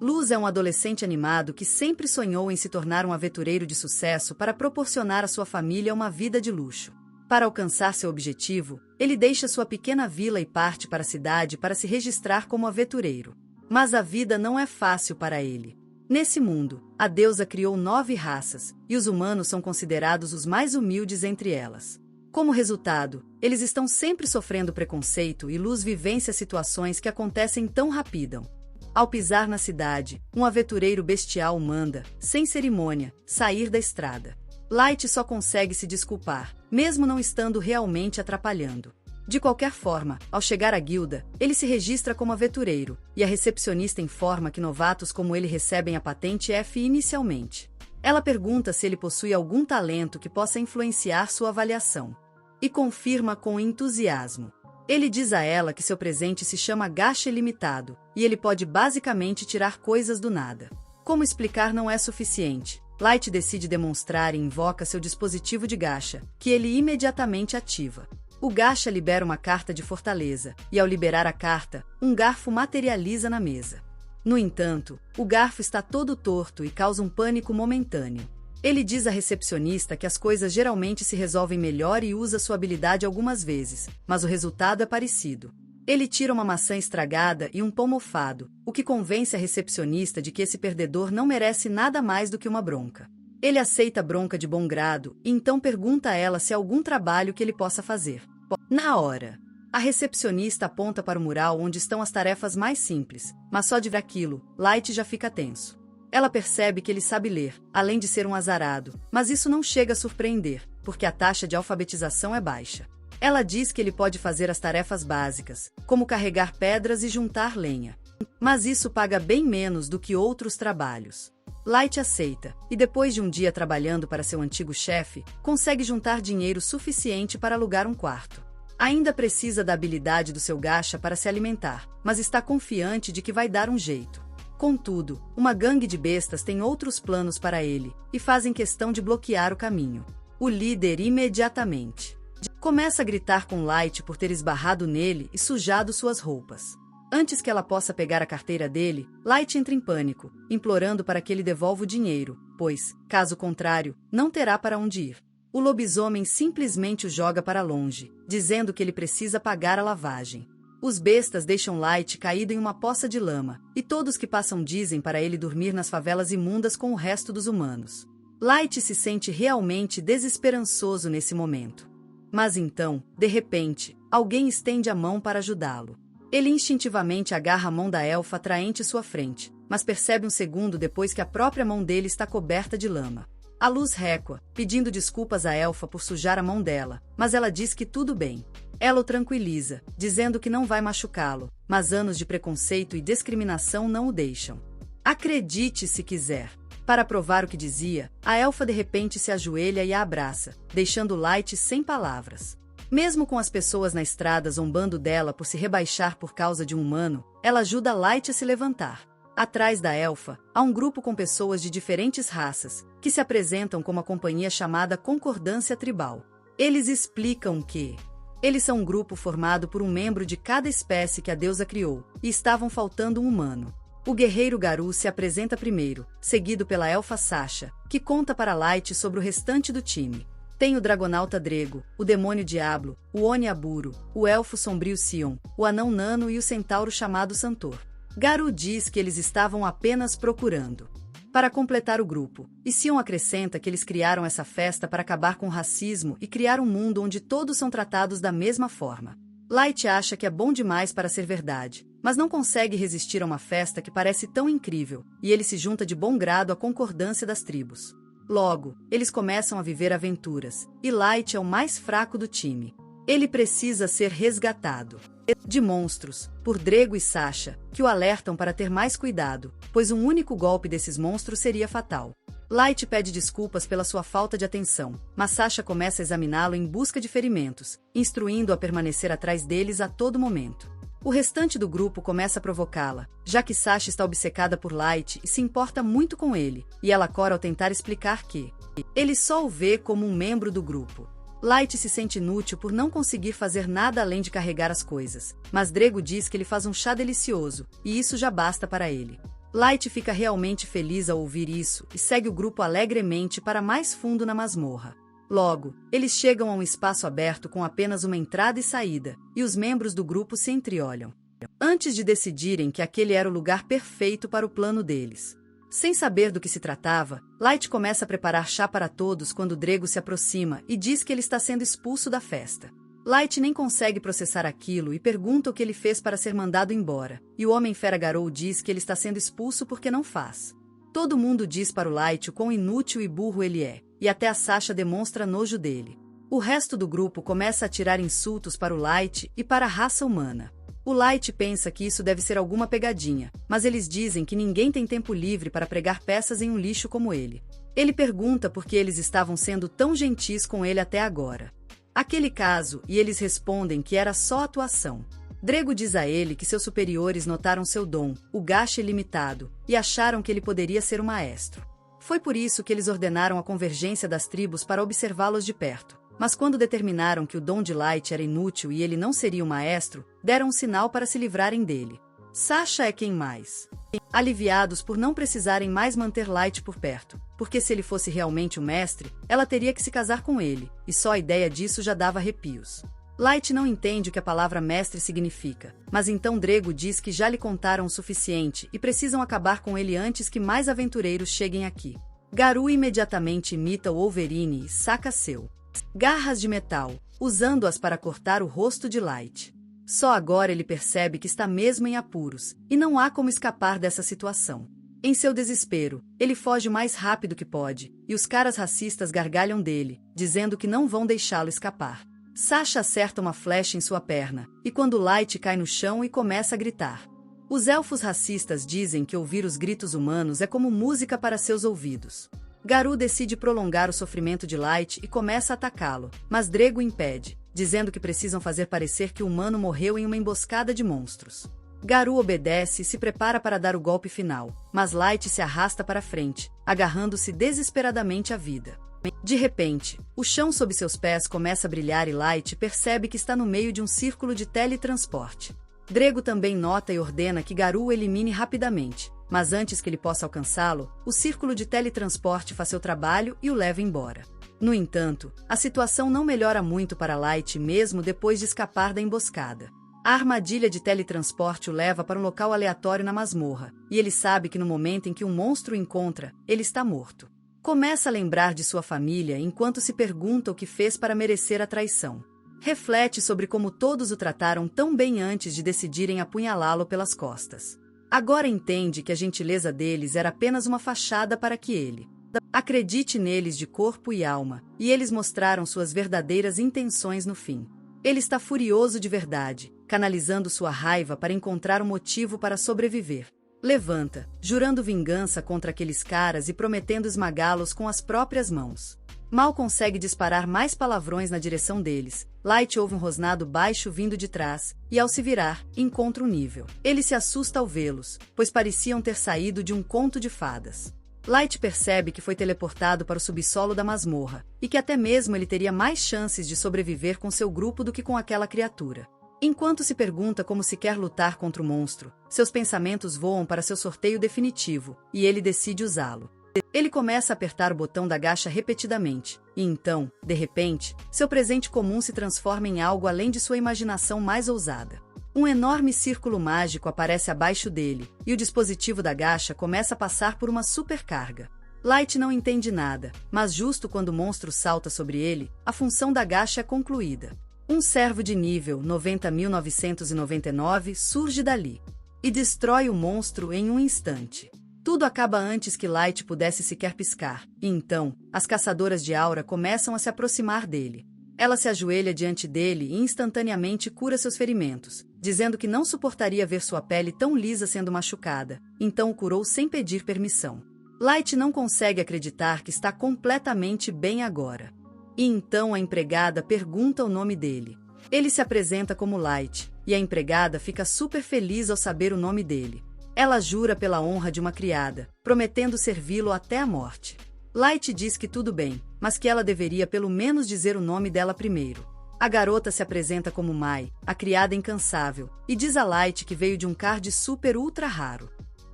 Luz é um adolescente animado que sempre sonhou em se tornar um aventureiro de sucesso para proporcionar à sua família uma vida de luxo. Para alcançar seu objetivo, ele deixa sua pequena vila e parte para a cidade para se registrar como aventureiro. Mas a vida não é fácil para ele. Nesse mundo, a deusa criou 9 raças, e os humanos são considerados os mais humildes entre elas. Como resultado, eles estão sempre sofrendo preconceito e Luz vivencia situações que acontecem tão rapidão. Ao pisar na cidade, um aventureiro bestial manda, sem cerimônia, sair da estrada. Light só consegue se desculpar, mesmo não estando realmente atrapalhando. De qualquer forma, ao chegar à guilda, ele se registra como aventureiro, e a recepcionista informa que novatos como ele recebem a patente F inicialmente. Ela pergunta se ele possui algum talento que possa influenciar sua avaliação. E confirma com entusiasmo. Ele diz a ela que seu presente se chama gacha ilimitado, e ele pode basicamente tirar coisas do nada. Como explicar não é suficiente, Light decide demonstrar e invoca seu dispositivo de gacha, que ele imediatamente ativa. O gacha libera uma carta de fortaleza, e ao liberar a carta, um garfo materializa na mesa. No entanto, o garfo está todo torto e causa um pânico momentâneo. Ele diz à recepcionista que as coisas geralmente se resolvem melhor e usa sua habilidade algumas vezes, mas o resultado é parecido. Ele tira uma maçã estragada e um pão mofado, o que convence a recepcionista de que esse perdedor não merece nada mais do que uma bronca. Ele aceita a bronca de bom grado e então pergunta a ela se há algum trabalho que ele possa fazer. Na hora, a recepcionista aponta para o mural onde estão as tarefas mais simples, mas só de ver aquilo, Light já fica tenso. Ela percebe que ele sabe ler, além de ser um azarado, mas isso não chega a surpreender, porque a taxa de alfabetização é baixa. Ela diz que ele pode fazer as tarefas básicas, como carregar pedras e juntar lenha. Mas isso paga bem menos do que outros trabalhos. Light aceita, e depois de um dia trabalhando para seu antigo chefe, consegue juntar dinheiro suficiente para alugar um quarto. Ainda precisa da habilidade do seu gacha para se alimentar, mas está confiante de que vai dar um jeito. Contudo, uma gangue de bestas tem outros planos para ele, e fazem questão de bloquear o caminho. O líder imediatamente começa a gritar com Light por ter esbarrado nele e sujado suas roupas. Antes que ela possa pegar a carteira dele, Light entra em pânico, implorando para que ele devolva o dinheiro, pois, caso contrário, não terá para onde ir. O lobisomem simplesmente o joga para longe, dizendo que ele precisa pagar a lavagem. Os bestas deixam Light caído em uma poça de lama, e todos que passam dizem para ele dormir nas favelas imundas com o resto dos humanos. Light se sente realmente desesperançoso nesse momento. Mas então, de repente, alguém estende a mão para ajudá-lo. Ele instintivamente agarra a mão da elfa atraente sua frente, mas percebe um segundo depois que a própria mão dele está coberta de lama. A Luz recua, pedindo desculpas à elfa por sujar a mão dela, mas ela diz que tudo bem. Ela o tranquiliza, dizendo que não vai machucá-lo, mas anos de preconceito e discriminação não o deixam. Acredite se quiser. Para provar o que dizia, a elfa de repente se ajoelha e a abraça, deixando Light sem palavras. Mesmo com as pessoas na estrada zombando dela por se rebaixar por causa de um humano, ela ajuda Light a se levantar. Atrás da elfa, há um grupo com pessoas de diferentes raças, que se apresentam como a companhia chamada Concordância Tribal. Eles explicam que eles são um grupo formado por um membro de cada espécie que a deusa criou, e estavam faltando um humano. O guerreiro Garu se apresenta primeiro, seguido pela elfa Sasha, que conta para Light sobre o restante do time. Tem o Dragonauta Drego, o Demônio Diablo, o Oni Aburo, o Elfo Sombrio Sion, o Anão Nano e o Centauro chamado Santor. Garu diz que eles estavam apenas procurando para completar o grupo, e Sion acrescenta que eles criaram essa festa para acabar com o racismo e criar um mundo onde todos são tratados da mesma forma. Light acha que é bom demais para ser verdade, mas não consegue resistir a uma festa que parece tão incrível, e ele se junta de bom grado à concordância das tribos. Logo, eles começam a viver aventuras, e Light é o mais fraco do time. Ele precisa ser resgatado de monstros, por Drego e Sasha, que o alertam para ter mais cuidado, pois um único golpe desses monstros seria fatal. Light pede desculpas pela sua falta de atenção, mas Sasha começa a examiná-lo em busca de ferimentos, instruindo-o a permanecer atrás deles a todo momento. O restante do grupo começa a provocá-la, já que Sasha está obcecada por Light e se importa muito com ele, e ela cora ao tentar explicar que ele só o vê como um membro do grupo. Light se sente inútil por não conseguir fazer nada além de carregar as coisas, mas Drego diz que ele faz um chá delicioso, e isso já basta para ele. Light fica realmente feliz ao ouvir isso e segue o grupo alegremente para mais fundo na masmorra. Logo, eles chegam a um espaço aberto com apenas uma entrada e saída, e os membros do grupo se entreolham, antes de decidirem que aquele era o lugar perfeito para o plano deles. Sem saber do que se tratava, Light começa a preparar chá para todos quando Drego se aproxima e diz que ele está sendo expulso da festa. Light nem consegue processar aquilo e pergunta o que ele fez para ser mandado embora, e o Homem-Fera Garou diz que ele está sendo expulso porque não faz. Todo mundo diz para o Light o quão inútil e burro ele é, e até a Sasha demonstra nojo dele. O resto do grupo começa a tirar insultos para o Light e para a raça humana. O Light pensa que isso deve ser alguma pegadinha, mas eles dizem que ninguém tem tempo livre para pregar peças em um lixo como ele. Ele pergunta por que eles estavam sendo tão gentis com ele até agora. Aquele caso, e eles respondem que era só atuação. Drego diz a ele que seus superiores notaram seu dom, o gacha ilimitado, e acharam que ele poderia ser um maestro. Foi por isso que eles ordenaram a convergência das tribos para observá-los de perto. Mas quando determinaram que o dom de Light era inútil e ele não seria um maestro, deram um sinal para se livrarem dele. Sasha é quem mais. Aliviados por não precisarem mais manter Light por perto, porque se ele fosse realmente o mestre, ela teria que se casar com ele, e só a ideia disso já dava arrepios. Light não entende o que a palavra mestre significa, mas então Drego diz que já lhe contaram o suficiente e precisam acabar com ele antes que mais aventureiros cheguem aqui. Garou imediatamente imita o Wolverine e saca seu garras de metal, usando-as para cortar o rosto de Light. Só agora ele percebe que está mesmo em apuros, e não há como escapar dessa situação. Em seu desespero, ele foge o mais rápido que pode, e os caras racistas gargalham dele, dizendo que não vão deixá-lo escapar. Sasha acerta uma flecha em sua perna, e quando Light cai no chão e começa a gritar. Os elfos racistas dizem que ouvir os gritos humanos é como música para seus ouvidos. Garou decide prolongar o sofrimento de Light e começa a atacá-lo, mas Drego o impede, dizendo que precisam fazer parecer que o humano morreu em uma emboscada de monstros. Garou obedece e se prepara para dar o golpe final, mas Light se arrasta para frente, agarrando-se desesperadamente à vida. De repente, o chão sob seus pés começa a brilhar e Light percebe que está no meio de um círculo de teletransporte. Drego também nota e ordena que Garou o elimine rapidamente, mas antes que ele possa alcançá-lo, o círculo de teletransporte faz seu trabalho e o leva embora. No entanto, a situação não melhora muito para Light mesmo depois de escapar da emboscada. A armadilha de teletransporte o leva para um local aleatório na masmorra, e ele sabe que no momento em que um monstro o encontra, ele está morto. Começa a lembrar de sua família enquanto se pergunta o que fez para merecer a traição. Reflete sobre como todos o trataram tão bem antes de decidirem apunhalá-lo pelas costas. Agora entende que a gentileza deles era apenas uma fachada para que ele acredite neles de corpo e alma, e eles mostraram suas verdadeiras intenções no fim. Ele está furioso de verdade, canalizando sua raiva para encontrar um motivo para sobreviver. Levanta, jurando vingança contra aqueles caras e prometendo esmagá-los com as próprias mãos. Mal consegue disparar mais palavrões na direção deles. Light ouve um rosnado baixo vindo de trás, e ao se virar, encontra um nível. Ele se assusta ao vê-los, pois pareciam ter saído de um conto de fadas. Light percebe que foi teleportado para o subsolo da masmorra, e que até mesmo ele teria mais chances de sobreviver com seu grupo do que com aquela criatura. Enquanto se pergunta como se quer lutar contra o monstro, seus pensamentos voam para seu sorteio definitivo, e ele decide usá-lo. Ele começa a apertar o botão da gacha repetidamente, e então, de repente, seu presente comum se transforma em algo além de sua imaginação mais ousada. Um enorme círculo mágico aparece abaixo dele, e o dispositivo da gacha começa a passar por uma supercarga. Light não entende nada, mas justo quando o monstro salta sobre ele, a função da gacha é concluída. Um servo de nível 90.999 surge dali, e destrói o monstro em um instante. Tudo acaba antes que Light pudesse sequer piscar, e então, as caçadoras de aura começam a se aproximar dele. Ela se ajoelha diante dele e instantaneamente cura seus ferimentos, dizendo que não suportaria ver sua pele tão lisa sendo machucada, então o curou sem pedir permissão. Light não consegue acreditar que está completamente bem agora. E então a empregada pergunta o nome dele. Ele se apresenta como Light, e a empregada fica super feliz ao saber o nome dele. Ela jura pela honra de uma criada, prometendo servi-lo até a morte. Light diz que tudo bem, mas que ela deveria pelo menos dizer o nome dela primeiro. A garota se apresenta como Mai, a criada incansável, e diz a Light que veio de um card super ultra raro.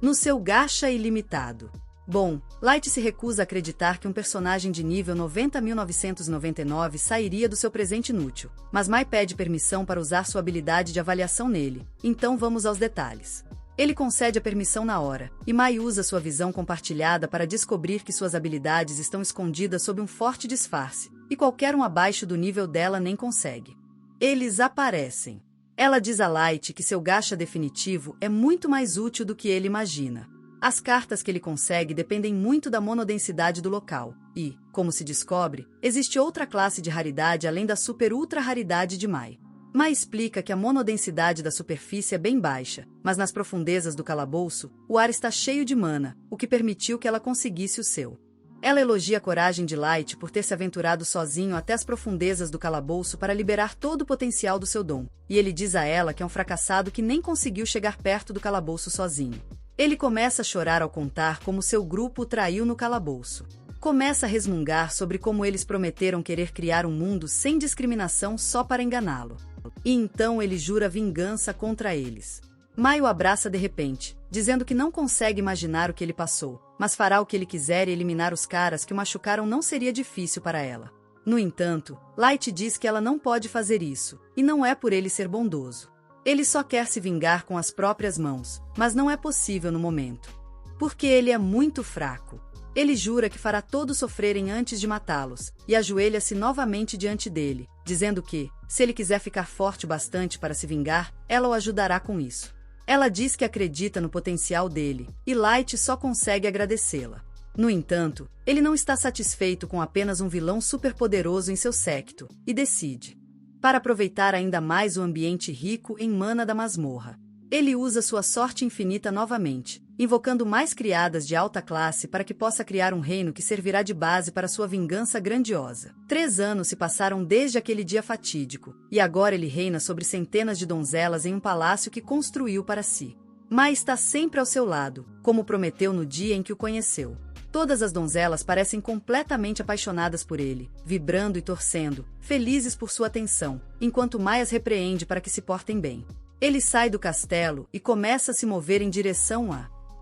no seu gacha ilimitado. Bom, Light se recusa a acreditar que um personagem de nível 90.999 sairia do seu presente inútil, mas Mai pede permissão para usar sua habilidade de avaliação nele, então vamos aos detalhes. Ele concede a permissão na hora, e Mai usa sua visão compartilhada para descobrir que suas habilidades estão escondidas sob um forte disfarce, e qualquer um abaixo do nível dela nem consegue. Eles aparecem. Ela diz a Light que seu gacha definitivo é muito mais útil do que ele imagina. As cartas que ele consegue dependem muito da monodensidade do local, e, como se descobre, existe outra classe de raridade além da super-ultra raridade de Mai. Mai explica que a monodensidade da superfície é bem baixa, mas nas profundezas do calabouço, o ar está cheio de mana, o que permitiu que ela conseguisse o seu. Ela elogia a coragem de Light por ter se aventurado sozinho até as profundezas do calabouço para liberar todo o potencial do seu dom, e ele diz a ela que é um fracassado que nem conseguiu chegar perto do calabouço sozinho. Ele começa a chorar ao contar como seu grupo o traiu no calabouço. Começa a resmungar sobre como eles prometeram querer criar um mundo sem discriminação só para enganá-lo. E então ele jura vingança contra eles. Mai o abraça de repente, dizendo que não consegue imaginar o que ele passou, mas fará o que ele quiser e eliminar os caras que o machucaram não seria difícil para ela. No entanto, Light diz que ela não pode fazer isso, e não é por ele ser bondoso. Ele só quer se vingar com as próprias mãos, mas não é possível no momento. Porque ele é muito fraco. Ele jura que fará todos sofrerem antes de matá-los, e ajoelha-se novamente diante dele, dizendo que, se ele quiser ficar forte bastante para se vingar, ela o ajudará com isso. Ela diz que acredita no potencial dele, e Light só consegue agradecê-la. No entanto, ele não está satisfeito com apenas um vilão superpoderoso em seu séquito, e decide. Para aproveitar ainda mais o ambiente rico em mana da masmorra. Ele usa sua sorte infinita novamente, invocando mais criadas de alta classe para que possa criar um reino que servirá de base para sua vingança grandiosa. 3 anos se passaram desde aquele dia fatídico, e agora ele reina sobre centenas de donzelas em um palácio que construiu para si. Mai está sempre ao seu lado, como prometeu no dia em que o conheceu. Todas as donzelas parecem completamente apaixonadas por ele, vibrando e torcendo, felizes por sua atenção, enquanto Mai as repreende para que se portem bem. Ele sai do castelo e começa a se mover em direção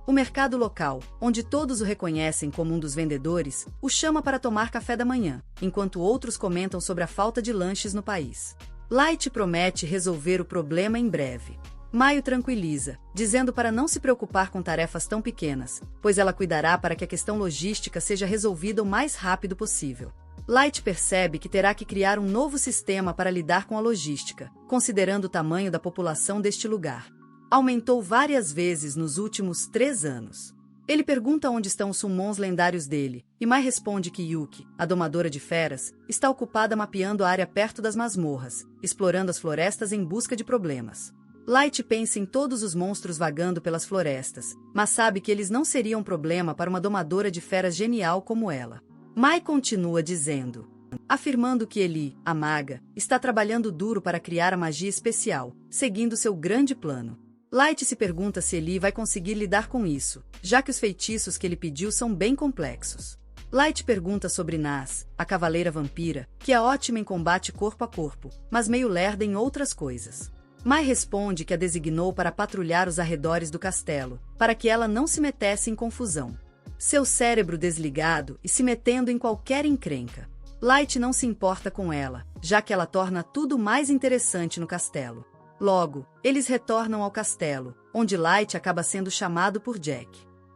o mercado local, onde todos o reconhecem como um dos vendedores, o chama para tomar café da manhã, enquanto outros comentam sobre a falta de lanches no país. Light promete resolver o problema em breve. Mai o tranquiliza, dizendo para não se preocupar com tarefas tão pequenas, pois ela cuidará para que a questão logística seja resolvida o mais rápido possível. Light percebe que terá que criar um novo sistema para lidar com a logística, considerando o tamanho da população deste lugar. Aumentou várias vezes nos últimos 3 anos. Ele pergunta onde estão os summons lendários dele, e Mai responde que Yuki, a domadora de feras, está ocupada mapeando a área perto das masmorras, explorando as florestas em busca de problemas. Light pensa em todos os monstros vagando pelas florestas, mas sabe que eles não seriam um problema para uma domadora de feras genial como ela. Mai continua dizendo, afirmando que Eli, a maga, está trabalhando duro para criar a magia especial, seguindo seu grande plano. Light se pergunta se Eli vai conseguir lidar com isso, já que os feitiços que ele pediu são bem complexos. Light pergunta sobre Nas, a cavaleira vampira, que é ótima em combate corpo a corpo, mas meio lerda em outras coisas. Mai responde que a designou para patrulhar os arredores do castelo, para que ela não se metesse em confusão. Seu cérebro desligado e se metendo em qualquer encrenca. Light não se importa com ela, já que ela torna tudo mais interessante no castelo. Logo, eles retornam ao castelo, onde Light acaba sendo chamado por Jack.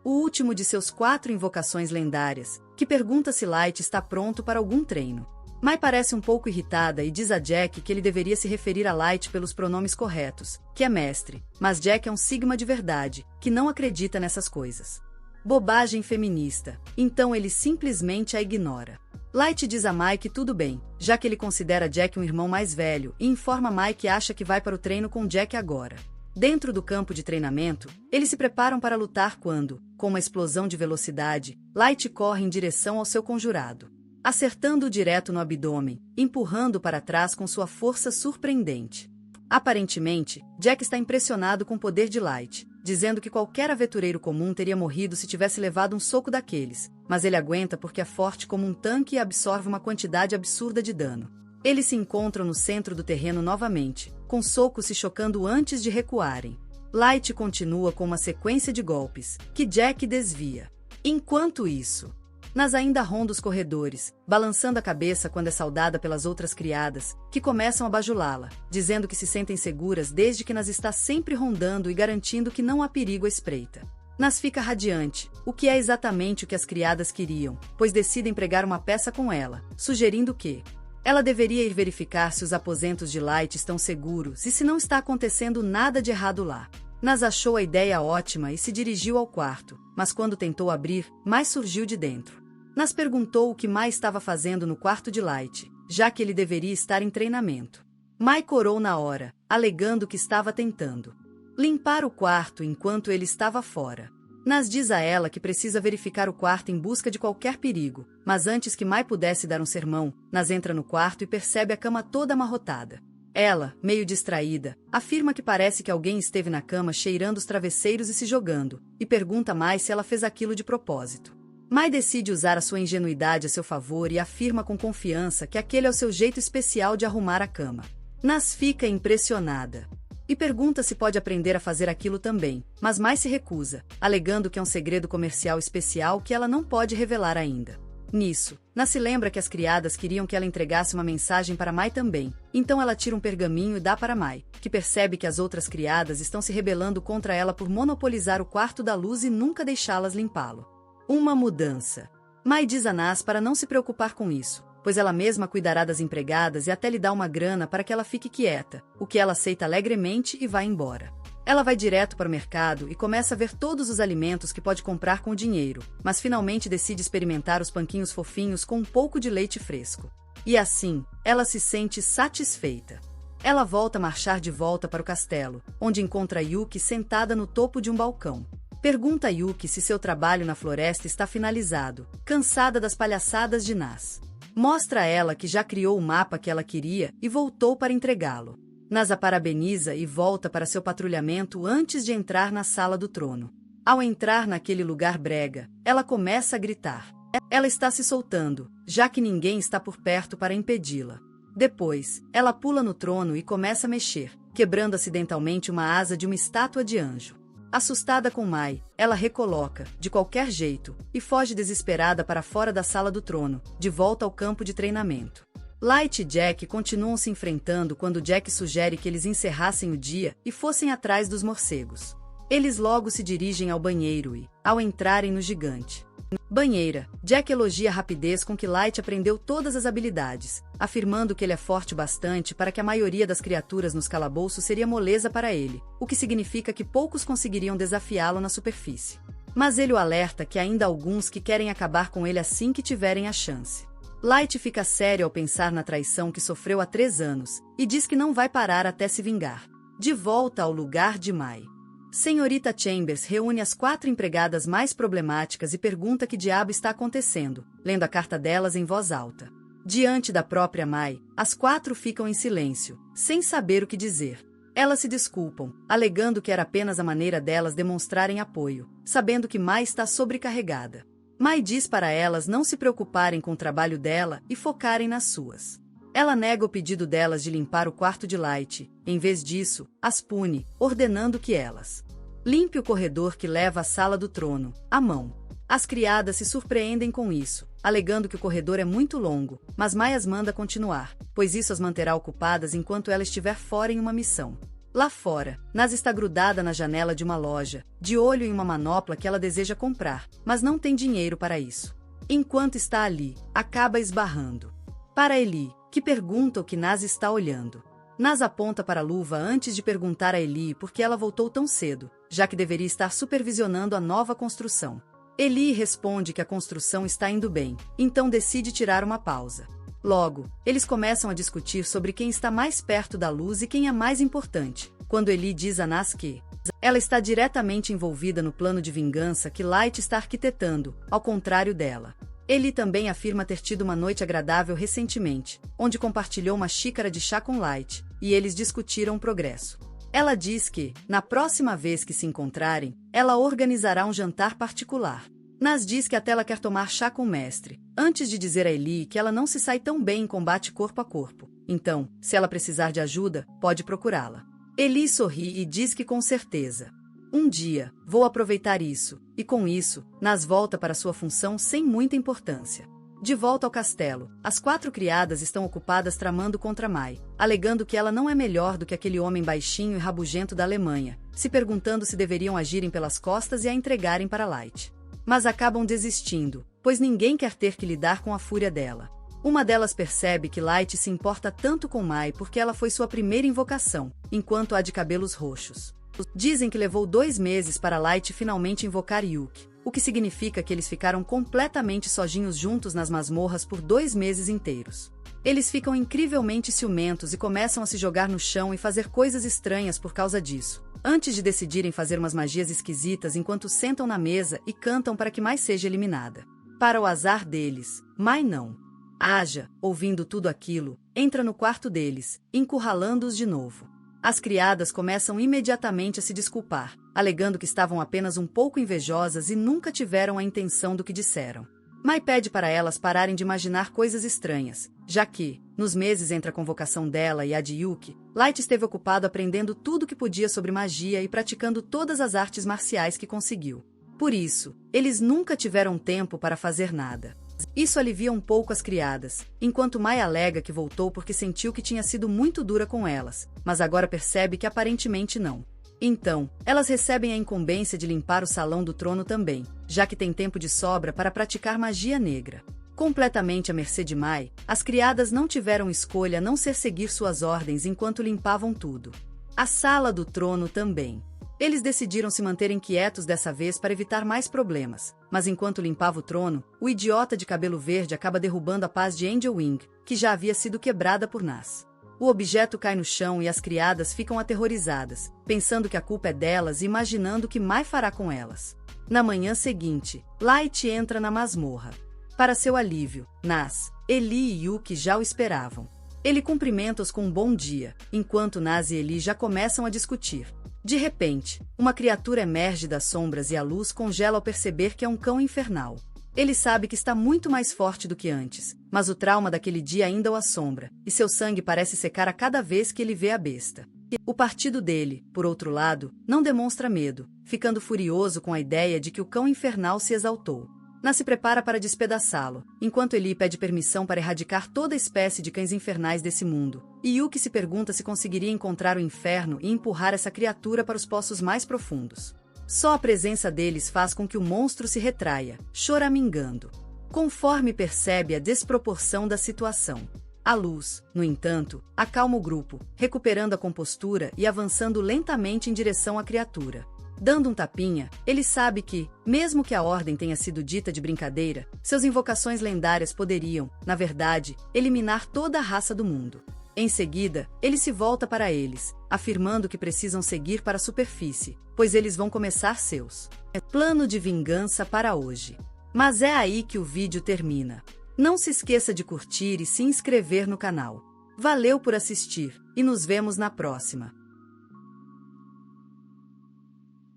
O último de seus 4 invocações lendárias, que pergunta se Light está pronto para algum treino. Mai parece um pouco irritada e diz a Jack que ele deveria se referir a Light pelos pronomes corretos, que é mestre, mas Jack é um sigma de verdade, que não acredita nessas coisas. Bobagem feminista, então ele simplesmente a ignora. Light diz a Mai que tudo bem, já que ele considera Jack um irmão mais velho, e informa Mai que acha que vai para o treino com Jack agora. Dentro do campo de treinamento, eles se preparam para lutar quando, com uma explosão de velocidade, Light corre em direção ao seu conjurado, acertando-o direto no abdômen, empurrando para trás com sua força surpreendente. Aparentemente, Jack está impressionado com o poder de Light, dizendo que qualquer aventureiro comum teria morrido se tivesse levado um soco daqueles, mas ele aguenta porque é forte como um tanque e absorve uma quantidade absurda de dano. Eles se encontram no centro do terreno novamente, com socos se chocando antes de recuarem. Light continua com uma sequência de golpes, que Jack desvia. Enquanto isso, Nas ainda ronda os corredores, balançando a cabeça quando é saudada pelas outras criadas, que começam a bajulá-la, dizendo que se sentem seguras desde que Nas está sempre rondando e garantindo que não há perigo à espreita. Nas fica radiante, o que é exatamente o que as criadas queriam, pois decidem pregar uma peça com ela, sugerindo que ela deveria ir verificar se os aposentos de Light estão seguros e se não está acontecendo nada de errado lá. Nas achou a ideia ótima e se dirigiu ao quarto, mas quando tentou abrir, Mai surgiu de dentro. Nas perguntou o que Mai estava fazendo no quarto de Light, já que ele deveria estar em treinamento. Mai corou na hora, alegando que estava tentando limpar o quarto enquanto ele estava fora. Nas diz a ela que precisa verificar o quarto em busca de qualquer perigo, mas antes que Mai pudesse dar um sermão, Nas entra no quarto e percebe a cama toda amarrotada. Ela, meio distraída, afirma que parece que alguém esteve na cama cheirando os travesseiros e se jogando, e pergunta a Mai se ela fez aquilo de propósito. Mai decide usar a sua ingenuidade a seu favor e afirma com confiança que aquele é o seu jeito especial de arrumar a cama. Nas fica impressionada e pergunta se pode aprender a fazer aquilo também, mas Mai se recusa, alegando que é um segredo comercial especial que ela não pode revelar ainda. Nisso, Nas se lembra que as criadas queriam que ela entregasse uma mensagem para Mai também, então ela tira um pergaminho e dá para Mai, que percebe que as outras criadas estão se rebelando contra ela por monopolizar o quarto da luz e nunca deixá-las limpá-lo. Uma mudança. Mai diz a Nas para não se preocupar com isso, pois ela mesma cuidará das empregadas e até lhe dá uma grana para que ela fique quieta, o que ela aceita alegremente e vai embora. Ela vai direto para o mercado e começa a ver todos os alimentos que pode comprar com o dinheiro, mas finalmente decide experimentar os panquinhos fofinhos com um pouco de leite fresco. E assim, ela se sente satisfeita. Ela volta a marchar de volta para o castelo, onde encontra Yuki sentada no topo de um balcão. Pergunta a Yuki se seu trabalho na floresta está finalizado, cansada das palhaçadas de Nas. Mostra a ela que já criou o mapa que ela queria e voltou para entregá-lo. Nas a parabeniza e volta para seu patrulhamento antes de entrar na sala do trono. Ao entrar naquele lugar brega, ela começa a gritar. Ela está se soltando, já que ninguém está por perto para impedi-la. Depois, ela pula no trono e começa a mexer, quebrando acidentalmente uma asa de uma estátua de anjo. Assustada com Mai, ela recoloca, de qualquer jeito, e foge desesperada para fora da sala do trono, de volta ao campo de treinamento. Light e Jack continuam se enfrentando quando Jack sugere que eles encerrassem o dia e fossem atrás dos morcegos. Eles logo se dirigem ao banheiro e, ao entrarem no gigante banheira, Jack elogia a rapidez com que Light aprendeu todas as habilidades, afirmando que ele é forte bastante para que a maioria das criaturas nos calabouços seria moleza para ele, o que significa que poucos conseguiriam desafiá-lo na superfície. Mas ele o alerta que há ainda alguns que querem acabar com ele assim que tiverem a chance. Light fica sério ao pensar na traição que sofreu há 3 anos, e diz que não vai parar até se vingar. De volta ao lugar de Mai. Senhorita Chambers reúne as 4 empregadas mais problemáticas e pergunta que diabo está acontecendo, lendo a carta delas em voz alta. Diante da própria Mai, as 4 ficam em silêncio, sem saber o que dizer. Elas se desculpam, alegando que era apenas a maneira delas demonstrarem apoio, sabendo que Mai está sobrecarregada. Mai diz para elas não se preocuparem com o trabalho dela e focarem nas suas. Ela nega o pedido delas de limpar o quarto de Light, em vez disso, as pune, ordenando que elas limpe o corredor que leva à sala do trono, à mão. As criadas se surpreendem com isso, alegando que o corredor é muito longo, mas Mai as manda continuar, pois isso as manterá ocupadas enquanto ela estiver fora em uma missão. Lá fora, Nas está grudada na janela de uma loja, de olho em uma manopla que ela deseja comprar, mas não tem dinheiro para isso. Enquanto está ali, acaba esbarrando para Eli, que pergunta o que Nas está olhando. Nas aponta para a luva antes de perguntar a Eli por que ela voltou tão cedo, já que deveria estar supervisionando a nova construção. Eli responde que a construção está indo bem, então decide tirar uma pausa. Logo, eles começam a discutir sobre quem está mais perto da luz e quem é mais importante, quando Eli diz a Nas que ela está diretamente envolvida no plano de vingança que Light está arquitetando, ao contrário dela. Eli também afirma ter tido uma noite agradável recentemente, onde compartilhou uma xícara de chá com Light, e eles discutiram o progresso. Ela diz que, na próxima vez que se encontrarem, ela organizará um jantar particular. Nas diz que até ela quer tomar chá com o mestre, antes de dizer a Eli que ela não se sai tão bem em combate corpo a corpo. Então, se ela precisar de ajuda, pode procurá-la. Eli sorri e diz que com certeza. Um dia, vou aproveitar isso, e com isso, Nas volta para sua função sem muita importância. De volta ao castelo, as 4 criadas estão ocupadas tramando contra Mai, alegando que ela não é melhor do que aquele homem baixinho e rabugento da Alemanha, se perguntando se deveriam agirem pelas costas e a entregarem para Light. Mas acabam desistindo, pois ninguém quer ter que lidar com a fúria dela. Uma delas percebe que Light se importa tanto com Mai porque ela foi sua primeira invocação, enquanto a de cabelos roxos. Dizem que levou 2 meses para Light finalmente invocar Yuki, o que significa que eles ficaram completamente sozinhos juntos nas masmorras por 2 meses inteiros. Eles ficam incrivelmente ciumentos e começam a se jogar no chão e fazer coisas estranhas por causa disso, antes de decidirem fazer umas magias esquisitas enquanto sentam na mesa e cantam para que Mai seja eliminada. Para o azar deles, Mai não. Aja, ouvindo tudo aquilo, entra no quarto deles, encurralando-os de novo. As criadas começam imediatamente a se desculpar, alegando que estavam apenas um pouco invejosas e nunca tiveram a intenção do que disseram. Mai pede para elas pararem de imaginar coisas estranhas, já que, nos meses entre a convocação dela e a de Yuki, Light esteve ocupado aprendendo tudo o que podia sobre magia e praticando todas as artes marciais que conseguiu. Por isso, eles nunca tiveram tempo para fazer nada. Isso alivia um pouco as criadas, enquanto Mai alega que voltou porque sentiu que tinha sido muito dura com elas, mas agora percebe que aparentemente não. Então, elas recebem a incumbência de limpar o salão do trono também, já que tem tempo de sobra para praticar magia negra. Completamente à mercê de Mai, as criadas não tiveram escolha a não ser seguir suas ordens enquanto limpavam tudo. A sala do trono também. Eles decidiram se manterem quietos dessa vez para evitar mais problemas, mas enquanto limpava o trono, o idiota de cabelo verde acaba derrubando a paz de Angel Wing, que já havia sido quebrada por Nas. O objeto cai no chão e as criadas ficam aterrorizadas, pensando que a culpa é delas e imaginando o que Mai fará com elas. Na manhã seguinte, Light entra na masmorra. Para seu alívio, Nas, Eli e Yuki já o esperavam. Ele cumprimenta-os com um bom dia, enquanto Nas e Eli já começam a discutir. De repente, uma criatura emerge das sombras e a luz congela ao perceber que é um cão infernal. Ele sabe que está muito mais forte do que antes, mas o trauma daquele dia ainda o assombra, e seu sangue parece secar a cada vez que ele vê a besta. O partido dele, por outro lado, não demonstra medo, ficando furioso com a ideia de que o cão infernal se exaltou. Nas se prepara para despedaçá-lo, enquanto Eli pede permissão para erradicar toda a espécie de cães infernais desse mundo, e Yuki se pergunta se conseguiria encontrar o inferno e empurrar essa criatura para os poços mais profundos. Só a presença deles faz com que o monstro se retraia, choramingando. Conforme percebe a desproporção da situação. A luz, no entanto, acalma o grupo, recuperando a compostura e avançando lentamente em direção à criatura. Dando um tapinha, ele sabe que, mesmo que a ordem tenha sido dita de brincadeira, suas invocações lendárias poderiam, na verdade, eliminar toda a raça do mundo. Em seguida, ele se volta para eles, afirmando que precisam seguir para a superfície, pois eles vão começar seus plano de vingança para hoje. Mas é aí que o vídeo termina. Não se esqueça de curtir e se inscrever no canal. Valeu por assistir, e nos vemos na próxima.